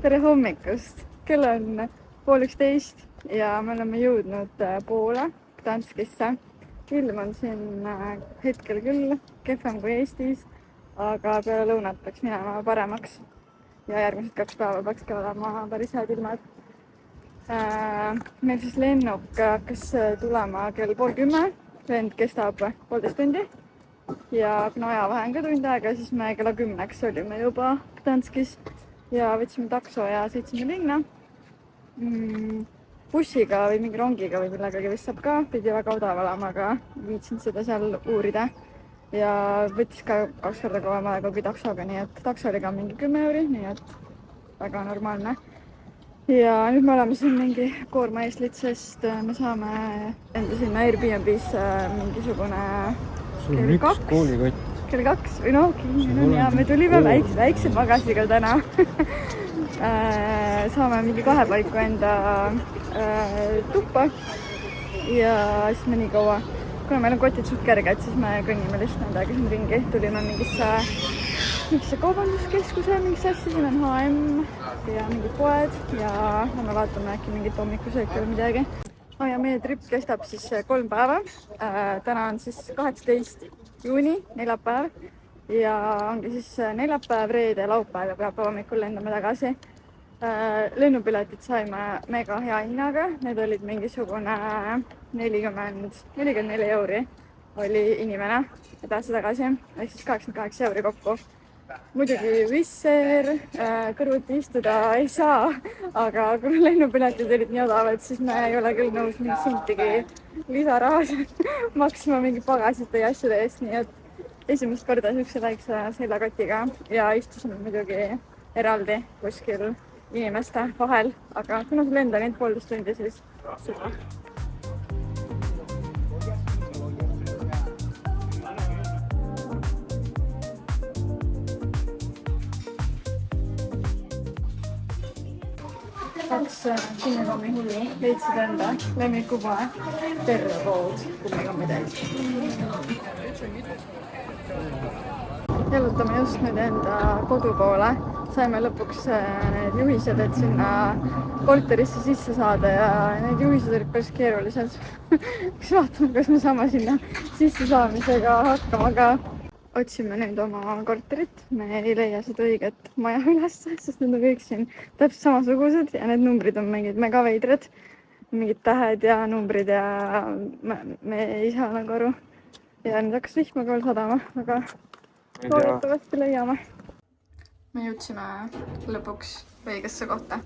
tere hommikust! Kell on 10:30 ja me oleme jõudnud Poola, Gdanskisse. Ilm on siin hetkel küll kehvem kui Eestis, aga peale lõunat peaks minema paremaks ja järgmised 2 päeva peaks ka olema päris head ilmad. Meil siis lennuk hakkas tulema kell 9:30, lend kestab 1,5 tundi ja kuna ajavahe on ka tund aega, siis me kella 10 olime juba Gdanskis ja võtsime takso ja sõitsime linna. Bussiga või mingi rongiga või millegagi vist saab ka, pidi väga odav olema, aga viitsin seda seal uurida ja võttis ka 2 korda kauem aega kui taksoga, nii et takso oli ka mingi 10 euri, nii et väga normaalne. Ja nüüd me oleme siin mingi koorma eeslit, sest me saame enda sinna Airbnb'is mingisugune kell 2 koolikott. Kell 2 või ja me tulime väikse pagasiga täna. Saame mingi 2 paiku enda tuppa ja siis me nii kaua, kuna meil on kotid suht kerged, siis me kõnnime lihtsalt nendega siin ringi. Tulime mingisse kaubanduskeskuse, mingisse asja, siin on H&M ja mingid poed ja me vaatame äkki mingit hommikusööki või midagi. Ja meie trip kestab siis 3 päeva. Täna on siis 18. juuni, neljapäev ja ongi siis neljapäev, reede, laupäev ja pühapäeva hommikul lendame tagasi. Lennupiletid saime mega hea hinnaga, need olid mingisugune 44 euri oli inimene edasi-tagasi, ehk siis 88 euri kokku. Muidugi Wizzair, kõrvuti istuda ei saa, aga kuna lennupiletid olid nii odavad, siis me ei ole küll nõus mingi sentigi lisaraha maksma mingi pagasite ja asjade eest, nii et esimest korda niisuguse väikse seljakotiga ja istusime muidugi eraldi kuskil inimeste vahel, aga kuna see lend on ainult 1,5 tundi, siis super. Kaks kummikommi leidsid enda lemmikupoe terve pood kummikommi täis. Jalutame just nüüd enda kodu poole. Saime lõpuks need juhised, et sinna korterisse sisse saada ja need juhised olid päris keerulised. Kas vaatame, kas me saame sinna sisse saamisega hakkama ka. Otsime nüüd oma korterit. Me ei leia seda õiget maja üles, sest need on kõik siin täpselt samasugused ja need numbrid on mingid mega veidrad. Mingid tähed ja numbrid ja me ei saa nagu aru. Ja nüüd hakkas vihma ka veel sadama, aga loodetavasti leiame. Me jõudsime lõpuks õigesse kohta.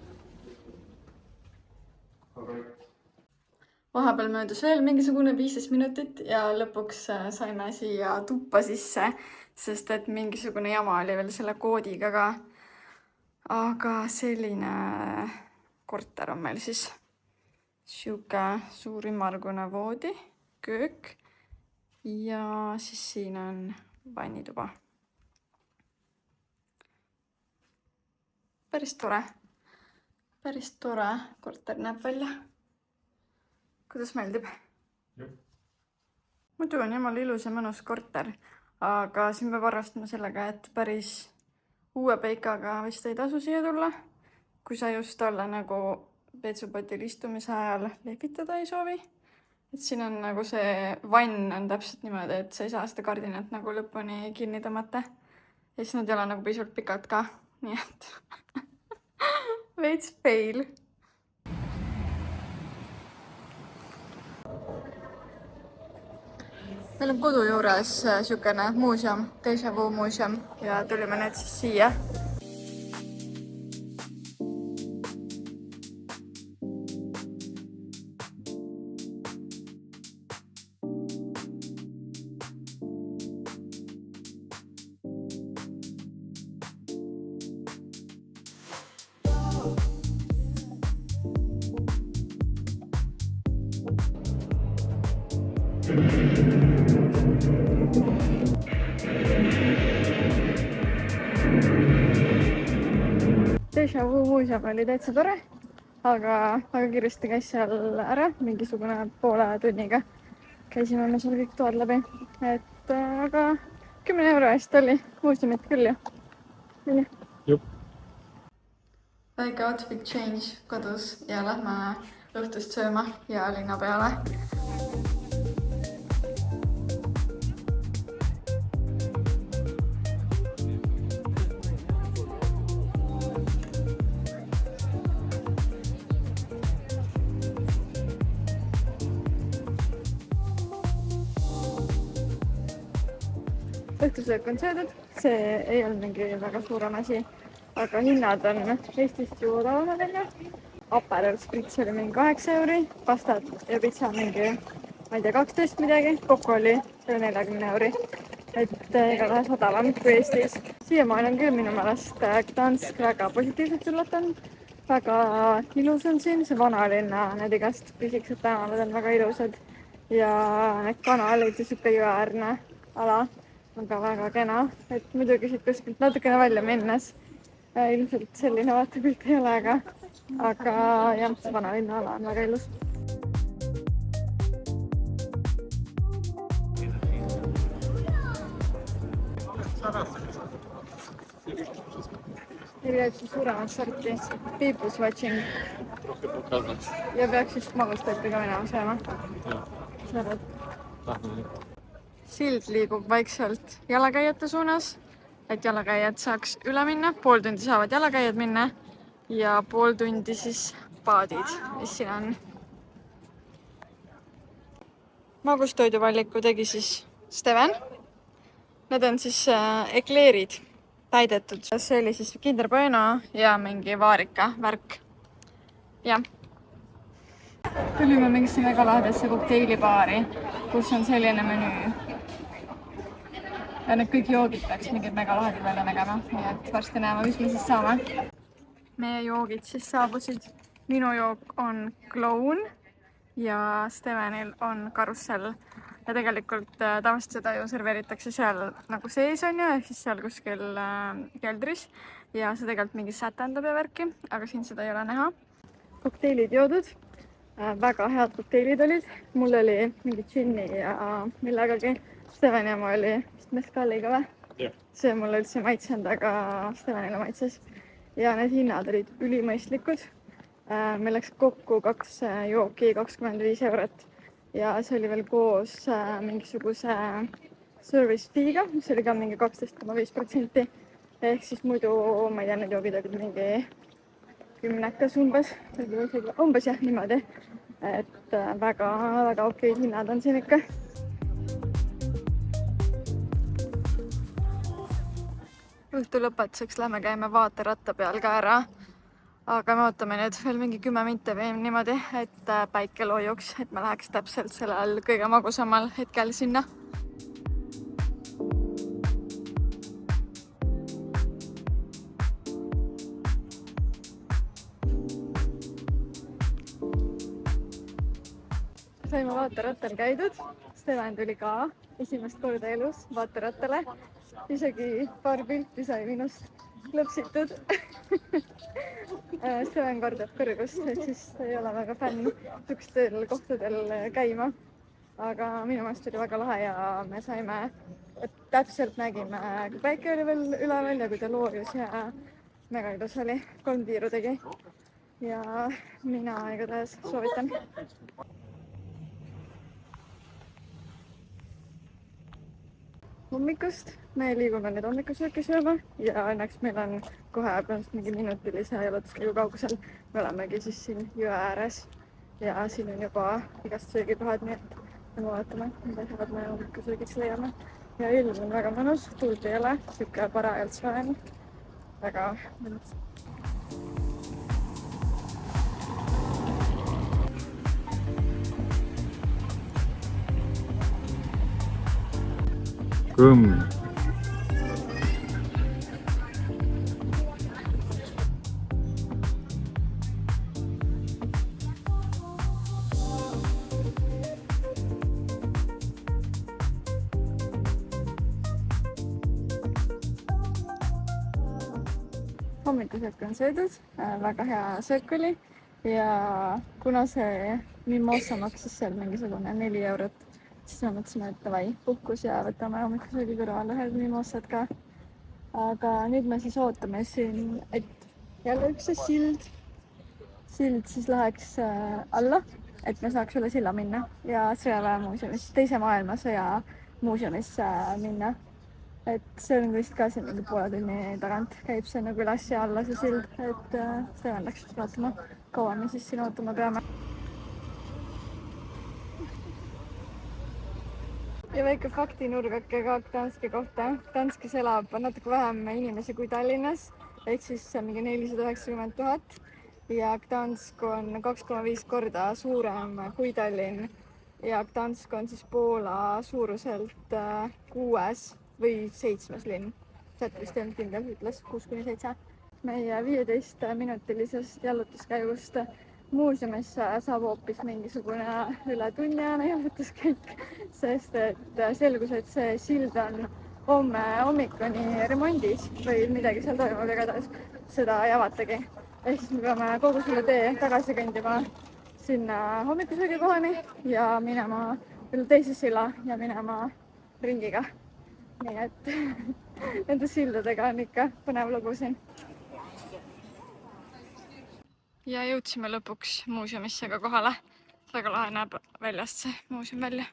Vahepeal möödus veel mingisugune 15 minutit ja lõpuks saime siia tuppa sisse, sest et mingisugune jama oli veel selle koodiga ka. Aga selline korter on meil siis. Siuke suur ümmargune voodi, köök ja siis siin on vannituba. Päris tore korter näeb välja. Kuidas meeldib? Muidu on jumala ilus ja mõnus korter, aga siin peab arvestama sellega, et päris uue peikaga vist ei tasu siia tulla, kui sa just olla nagu vetsupotil istumise ajal lehvitada ei soovi. Et siin on nagu see vann on täpselt niimoodi, et sa ei saa seda kardinat nagu lõpuni kinni tõmmata. Ja siis nad ei ole nagu pisut pikad ka, nii et veits fail. Meil on kodu juures siukene muuseum, Déjà Vu muuseum ja tulime nüüd siis siia. Déjà Vu muuseum oli täitsa tore, aga väga kiiresti käis seal ära, mingisugune poole tunniga. Käisime me seal kõik toad läbi, et aga 10 euro eest oli muuseumit küll ju. Jup. väike outfit change kodus ja lähme õhtust sööma ja linna peale. Õhtusöök on söödud, see ei olnud mingi väga suurem asi, aga hinnad on Eestist ju odavamad onju. Aperol Spritz oli mingi 8 euri, pastat ja pitsa mingi, ma ei tea, 12 midagi, kokku oli 40 euri. Et igatahes odavam kui Eestis. Siiamaani on küll minu meelest Gdansk väga positiivselt üllatanud. Väga ilus on siin, see vanalinna, need igast pisikesed tänavad on väga ilusad ja need kanalid ja siuke jõeäärne ala on ka väga kena, et muidugi siit kuskilt natukene välja minnes ilmselt selline vaatepilt ei ole, aga jah, see vanalinna ala on väga ilus. Jääb siis suuremat sorti people's watching ja peaks vist magustoitu ka minema sööma. Sild liigub vaikselt jalakäijate suunas, et jalakäijad saaks üle minna. Pool tundi saavad jalakäijad minna ja pool tundi siis paadid, mis siin on. Magustoiduvaliku tegi siis Steven. Need on siis ekleerid täidetud. See oli siis Kinder Bueno ja mingi vaarika värk. Jah. Tulime mingisse väga lahedesse kokteilibaari, kus on selline menüü. Ja need kõik joogid peaks mingid mega lahedid välja nägema, nii et varsti näeme, mis me siis saame. Meie joogid siis saabusid. Minu jook on kloun ja Stevenil on karussell. Ja tegelikult tavaliselt seda ju serveeritakse seal nagu sees on ju, ehk siis seal kuskil keldris. Ja see tegelikult mingi sätendab ja värki, aga siin seda ei ole näha. Kokteilid joodud. Väga head kokteilid olid. Mul oli mingi džinni ja millegagi. Steven ja ma oli vist mezcaliga või? Yeah. See mulle üldse maitsenud, aga Stevenile maitses. Ja need hinnad olid ülimõistlikud. Meil läks kokku 2 jooki 25 eurot. Ja see oli veel koos mingisuguse service fee'ga, mis oli ka mingi 12,5%. Ehk siis muidu, ma ei tea, need joogid olid mingi 10 umbes jah, niimoodi. Et väga okeid hinnad on siin ikka. Õhtu lõpetuseks lähme käime vaateratta peal ka ära. Aga me ootame nüüd veel mingi 10 minti või niimoodi, et päike loojuks, et me läheks täpselt sellel kõige magusamal hetkel sinna. Saime vaaterattal käidud. Steven tuli ka esimest korda elus vaaterattale. Isegi paar pilti sai minust klõpsitud. Steven kardab kõrgust, et siis ei ole väga fänn sükestel kohtadel käima. Aga minu meelest oli väga lahe ja me saime, et täpselt nägime, kui päike oli veel üleval ja kui ta loojus ja mega ilus oli. 3 tiiru tegi ja mina igatahes soovitan. Hommikust me liigume nüüd hommikusööki sööma ja õnneks meil on kohe mingi minutilise jalutuskäigu kaugusel. Me olemegi siis siin jõe ääres ja siin on juba igast söögikohad, nii et me vaatame, mida head me hommikusöögiks leiame. Ja ilm on väga mõnus, tuult ei ole, siuke parajalt soen, väga mõnus. Kõmm. Hommikusöök on söödud, väga hea söök oli ja kuna see mimosa maksis seal mingisugune 4 eurot, siis me mõtlesime, et davai, puhkus ja võtame hommikusöögi kõrval ühed mimossad ka. Aga nüüd me siis ootame siin, et jälle üks see sild. Sild siis läheks alla, et me saaks üle silla minna ja sõjaväemuuseumisse, teise maailmasõja muuseumisse minna. Et see on vist ka siin mingi poole tunni tagant käib see nagu üles ja alla see sild, et seda läks just vaatama, kaua me siis siin ootama peame. Ja väike faktinurgake ka Gdanski kohta. Gdanskis elab natuke vähem inimesi kui Tallinnas, ehk siis mingi 490 000 ja Gdansk on 2,5 korda suurem kui Tallinn ja Gdansk on siis Poola suuruselt 6. või 7. linn. Sealt vist ei olnud kindel, ütles 6-7. Meie 15-minutilisest jalutuskäigust muuseumisse saab hoopis mingisugune üle tunniajane jalutuskäik, sest et selgus, et see sild on homme hommikuni remondis või midagi seal toimub, igatahes seda ei avatagi. Ehk siis me peame kogu selle tee tagasi kõndima sinna hommikusöögikohani ja minema üle teise silla ja minema ringiga. Nii et nende sildadega on ikka põnev lugu siin. Ja jõudsime lõpuks muuseumisse ka kohale. Väga lahe näeb väljast see muuseum välja.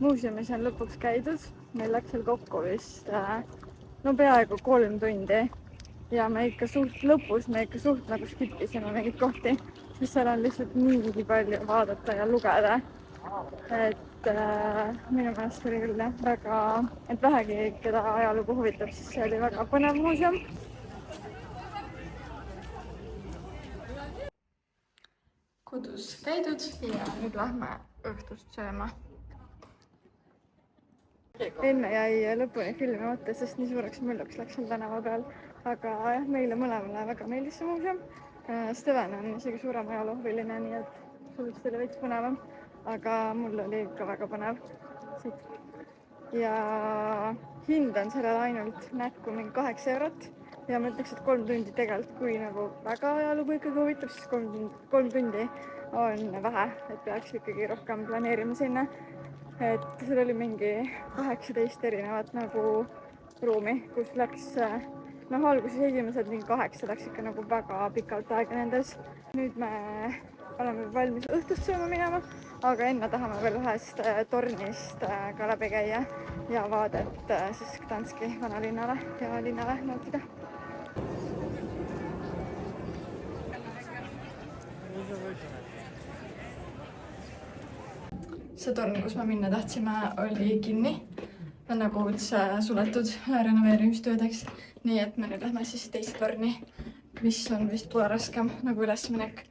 Muuseumis on lõpuks käidud, meil läks seal kokku vist peaaegu 3 tundi ja me ikka suht lõpus, me ikka suht nagu skipisime mingid kohti, sest seal on lihtsalt nii palju vaadata ja lugeda, et minu meelest oli küll väga, et vähegi keda ajalugu huvitab, siis see oli väga põnev muuseum. Kodus käidud ja nüüd lähme õhtust sööma. Enne jäi lõpuni filmimata, sest nii suureks mülluks läks seal tänava peal. Aga jah, meile mõlemale väga meeldis see muuseum. Steven on isegi suurem ajaloohuviline, nii et sulust oli veits põnevam. Aga mul oli ikka väga põnev siit. Ja hind on sellel ainult näkku mingi 8 eurot. Ja ma ütleks, et 3 tundi tegelikult, kui nagu väga ajalugu ikkagi huvitab, siis 3 tundi on vähe, et peaks ikkagi rohkem planeerima sinna. Et seal oli mingi 18 erinevat nagu ruumi, kus läks, alguses esimesed mingi 8 läks ikka nagu väga pikalt aega nendes. Nüüd me oleme valmis õhtust sööma minema, aga enne tahame veel ühest tornist ka läbi käia ja vaadet siis Gdanski vanalinnale ja linnale nautida. See torn, kus me minna tahtsime, oli kinni. On nagu üldse suletud renoveerimistöödeks. Nii et me nüüd lähme siis teise torni, mis on vist poole raskem nagu ülesminek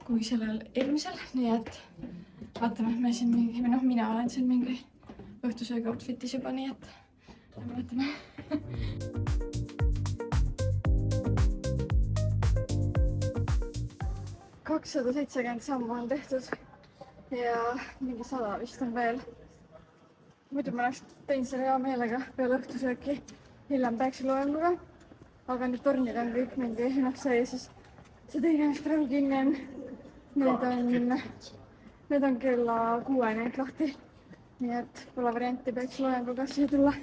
kui sellel eelmisel. Nii et vaatame, me siin mingi, mina olen siin mingi õhtusöögi outfitis juba, nii et vaatame. 270 sammu on tehtud ja mingi 100 vist on veel. Muidu ma oleks teinud selle hea meelega peale õhtusööki hiljem peaksin loenguga. Aga need tornid on kõik mingi, see siis see teine, mis praegu kinni on. Need on kella 6-ni lahti. Nii et pole varianti, peaks loenguga siia tulla.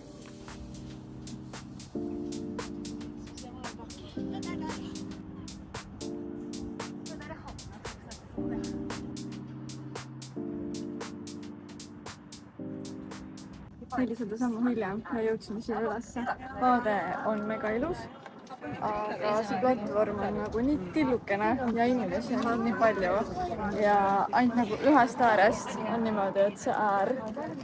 Sellised sammu hiljem ja jõudsime siia ülesse. Vaade on mega ilus. aga see platvorm on nagu nii tillukene ja inimesi on siin nii palju ja ainult nagu ühest äärest on niimoodi, et see äär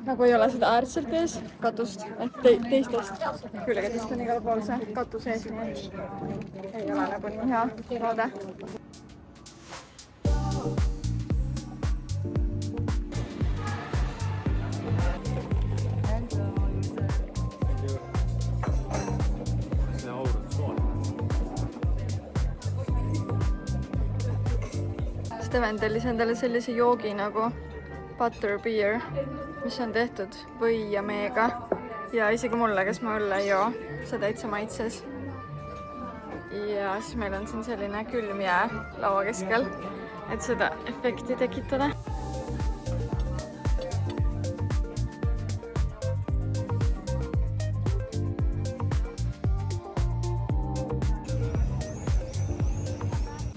nagu ei ole seda äärt sealt ees katust, et teistest külgedest on igal pool see katus ees, nii et ei ole nagu nii hea vaade. Steven tellis endale sellise joogi nagu butter beer, mis on tehtud või ja meega ja isegi mulle, kes ma õlle ei joo, see täitsa maitses. Ja siis meil on siin selline külm jää laua keskel, et seda efekti tekitada.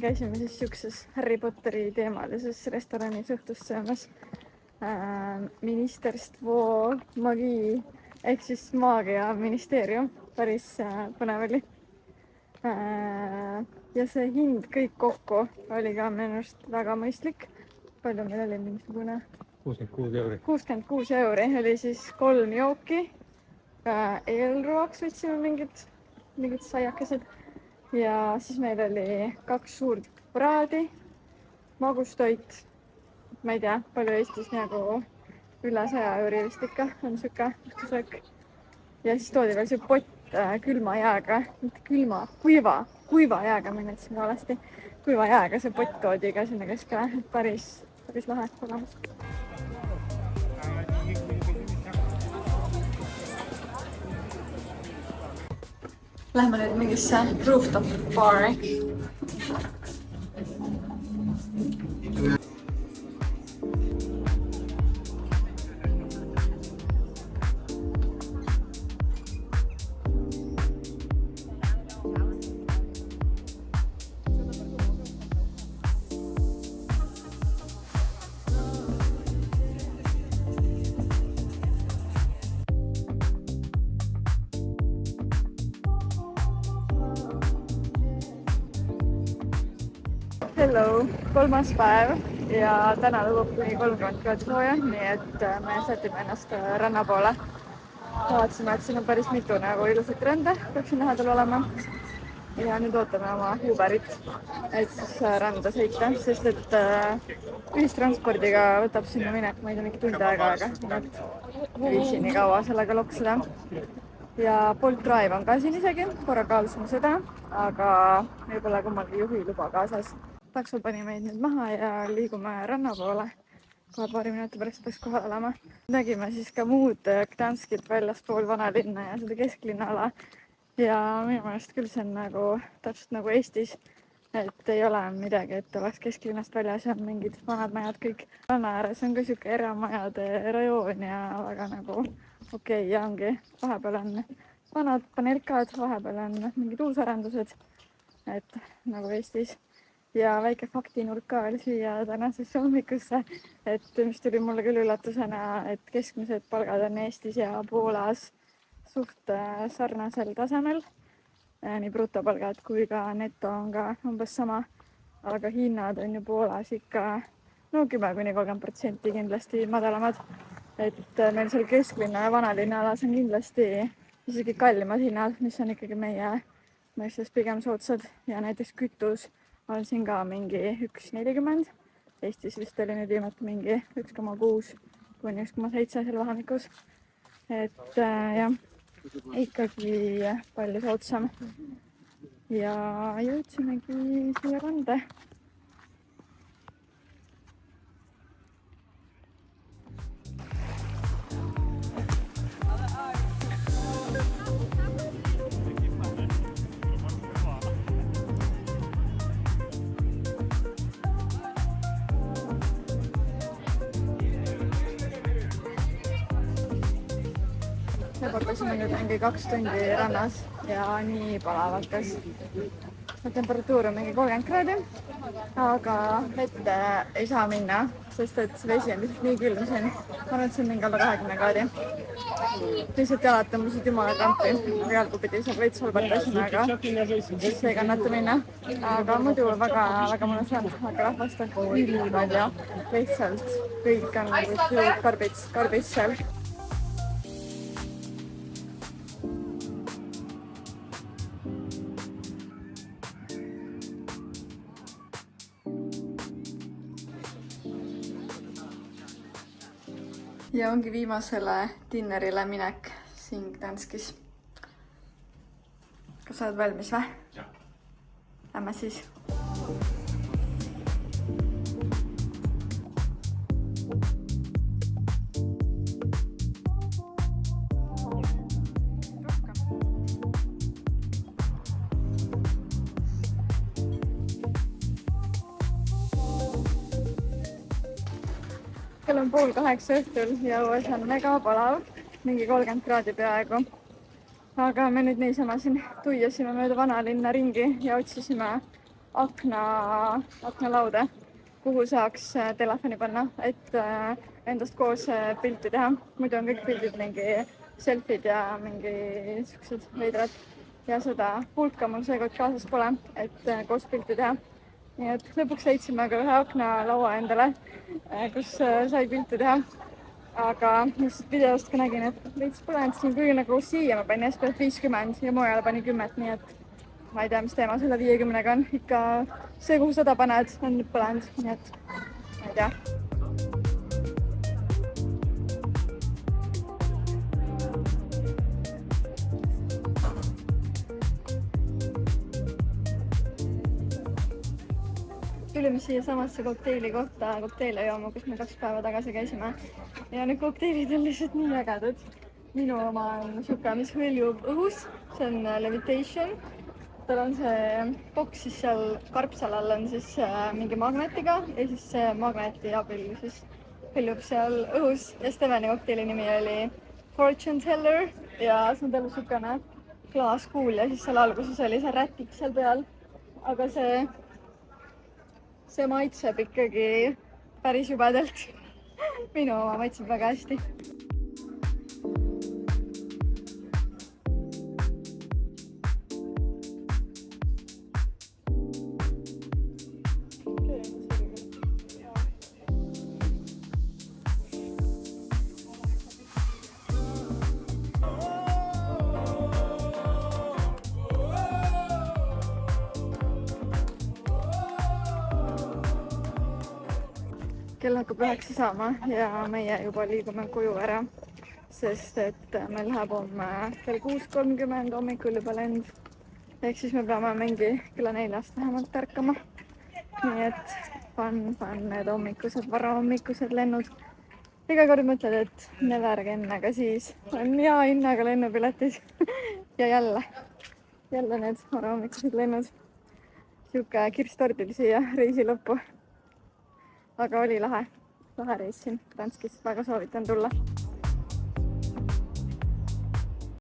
Käisime siis siukses Harry Potteri teemalises restoranis õhtust söömas. Ministerstvo Magi ehk siis maagia ministeerium, päris põnev oli. Ja see hind kõik kokku oli ka minu arust väga mõistlik. Palju meil oli mingisugune? 66 euri oli siis 3 jooki. Eelroaks võtsime mingid saiakesed. Ja siis meil oli 2 suurt praadi, magustoit, ma ei tea, palju Eestis nagu üle 100 euri vist ikka on siuke õhtusöök. Ja siis toodi veel see pott külma jääga, mitte külma, kuiva jääga, ma nimetasin valesti. Kuiva jääga see pott toodi ka sinna keskele, päris lahe olemas. Lähme nüüd mingisse rooftop baari. Hello, 3. päev ja täna lubab kuni 30 kraadi sooja, nii et me sätime ennast ranna poole. Vaatasime, et siin on päris mitu nagu ilusat rända, peaks siin lähedal olema. Ja nüüd ootame oma Uberit, et siis randa sõita, sest et ühistranspordiga võtab sinna minek, ma ei tea, mingi tund aega, nii et viisi nii kaua sellega loksida. Ja Bolt Drive on ka siin isegi, korra kaalusime seda, aga meil pole kummalgi juhiluba kaasas. Takso pani meid nüüd maha ja liigume ranna poole. Kohe paari minuti pärast peaks kohal olema. Nägime siis ka muud Gdanskilt väljaspool vanalinna ja seda kesklinna ala. Ja minu meelest küll see on nagu, täpselt nagu Eestis, et ei ole midagi, et oleks kesklinnast väljas ja mingid vanad majad kõik. Ranna ääres on ka siuke eramajade rajoon ja väga nagu okei, ja ongi, vahepeal on vanad paneelkad, vahepeal on mingid uusarendused, et nagu Eestis. Ja väike faktinurk ka veel siia tänasesse hommikusse, et mis tuli mulle küll üllatusena, et keskmised palgad on Eestis ja Poolas suht sarnasel tasemel. Nii brutopalgad kui ka neto on ka umbes sama, aga hinnad on ju Poolas ikka 10–30% kindlasti madalamad. Et meil seal kesklinna ja vanalinna alas on kindlasti isegi kallimad hinnad, mis on ikkagi meie mõistes pigem soodsad ja näiteks kütus on siin ka mingi 1,40. Eestis vist oli nüüd viimati mingi 1,6 kuni 1,7 seal vahemikus. Et jah, ikkagi palju soodsam. Ja jõudsimegi siia rande. Me pakkusime nüüd mingi 2 tundi rannas ja nii palav hakkas. temperatuur on mingi 30 kraadi, aga vette ei saa minna, sest et see vesi on lihtsalt nii külm siin. Ma arvan, et see on mingi alla 20 kraadi. Lihtsalt jalad tõmbasid jumala krampi, aga jalgupidi saab veits halbata sinna, aga siis ei kannata minna. Aga muidu väga mõnus on, aga rahvast on ülipalju. Lihtsalt kõik on nagu karbits seal. Ja ongi viimasele dinnerile minek siin Gdanskis. Kas sa oled valmis või? Jah. Lähme siis. Kell on 7:30 õhtul ja õues on mega palav, mingi 30 kraadi peaaegu. Aga me nüüd niisama siin tuiasime mööda vanalinna ringi ja otsisime aknalauda, kuhu saaks telefoni panna, et endast koos pilti teha. Muidu on kõik pildid mingi selfid ja mingi siuksed veidrad ja seda pulka mul seekord kaasas pole, et koos pilti teha. Nii et lõpuks leidsime ka ühe aknalaua endale, kus sai pilte teha. Aga lihtsalt videost ka nägin, et veits põlend siin küll nagu siia ma panin SPF 50 ja mujale pani 10, nii et ma ei tea, mis teema selle 50-ga on. Ikka see, kuhu 100 paned, on põlend, nii et ma ei tea. Tulime siia samasse kokteili kohta kokteile jooma, kus me 2 päeva tagasi käisime. Ja need kokteilid on lihtsalt nii ägedad. Minu oma on siuke, mis hõljub õhus. See on Levitation. Tal on see boks siis seal karpsal all on siis mingi magnetiga ja siis see magneti abil siis hõljub seal õhus. Ja Steveni kokteili nimi oli Fortune Teller ja see on tal siukene klaaskuul ja siis seal alguses oli see rätik seal peal. Aga see maitseb ikkagi päris jubedalt. Minu oma maitseb väga hästi. Kell hakkab 9 saama ja meie juba liigume koju ära, sest et meil läheb homme kell 6:30 hommikul juba lend. Ehk siis me peame mingi kella 4-st vähemalt ärkama. Nii et fun need hommikused, varahommikused lennud. Iga kord mõtled, et never again, aga siis on hea hinnaga lennupiletid. Ja jälle need varahommikused lennud. Siuke kirstordil siia reisi lõppu. Aga oli lahe reis siin Gdanskis, väga soovitan tulla.